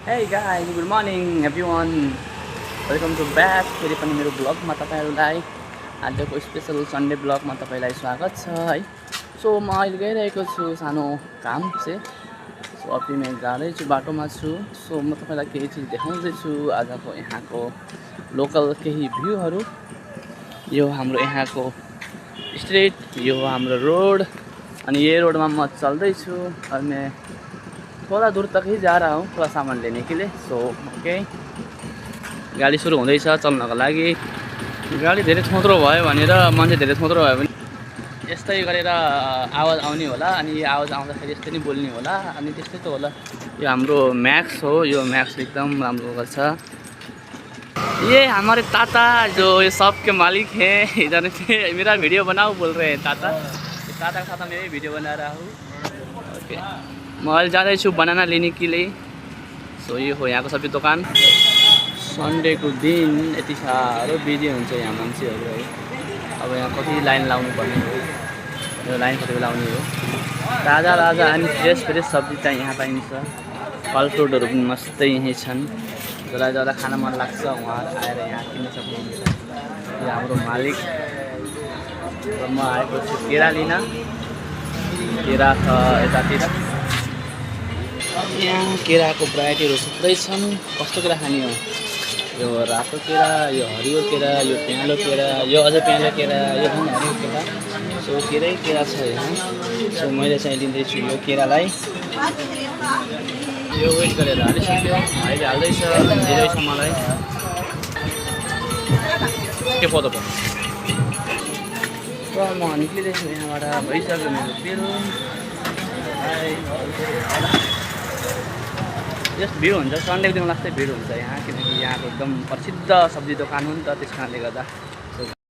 Hey guys, good morning everyone. Welcome to back फेरि पनि मेरो ब्लगमा तपाईहरुलाई आजको स्पेशल सन्डे ब्लगमा तपाईलाई स्वागत छ है। सो म अहिले गइरहेको छु सानो काम चाहिँ। सो अभी म जाँदै छु बाटोमा छु। सो म तपाईलाई केही चीज देखाउँदै छु आजको यहाँको लोकल केही भ्यूहरु। यो हाम्रो यहाँको स्ट्रीट, यो हाम्रो रोड अनि ये रोडमा म चल्दै छु और मैं थोड़ा दूर तक ही जा रहा हूँ थोड़ा सामान लेने के लिए। सो ओके गाडी सुरु हुँदैछ चल्नको लागि। गाडी धेरै थोत्रो भयो भनेर मान्छे धेरै थोत्रो भयो भने यस्तै गरेर आवाज आउने होला अनि यो आवाज आउँदाखेरि यस्तै नै बोल्ने होला अनि त्यस्तै त होला। यो हाम्रो मैक्स हो, यो मैक्स एकदम राम्रो गर्छ। ये हमारे ताता जो ये शॉप के मालिक हैं इधर से मेरा वीडियो बनाओ बोल रहे हैं ताता। ताता के साथ मैं भी वीडियो बना रहा हूँ। ओके म अहिले जाँदैछु बनाना लिने के लिए। सो यो हो यहाँको सब्जी दोकान। सन्डेको दिन यति साह्रो बिजी हुन्छ यहाँ मान्छेहरू है। अब यहाँ कति लाइन लाउनु पर्ने हो, यो लाइन कति बेला आउने हो। ताजा ताजा अनि फ्रेस फ्रेस सब्जी चाहिँ यहाँ पाइन्छ। फलफ्रुटहरू पनि मस्तै यहीँ छन्। जसलाई जसलाई खान मन लाग्छ उहाँहरू आएर यहाँ किन्न सक्नुहुन्छ। यो हाम्रो मालिक र म आएको छु केरा लिन। केरा छ यतातिर। यहाँ केराको भेराइटीहरू थुप्रै छन्। कस्तो केरा खाने हो? यो रातो केरा, यो हरियो केरा, यो पहेँलो केरा, यो अझै पहेँलो केरा, यो पनि हरियो केरा। सो केरै केरा छ यहाँ। सो मैले चाहिँ लिँदैछु यो केरालाई। यो वेट गरेर हालिसक्यो, अहिले हाल्दैछ दिँदैछ मलाई। के पत्तो पर्छ? र म निक्लिँदैछु यहाँबाट। भइसक्यो मेरो बिल। जस्ट भिड हुन्छ, सन्डेको दिन लास्टै भिड हुन्छ यहाँ, किनकि यहाँको एकदम प्रसिद्ध सब्जी दोकान हो नि त, त्यस कारणले गर्दा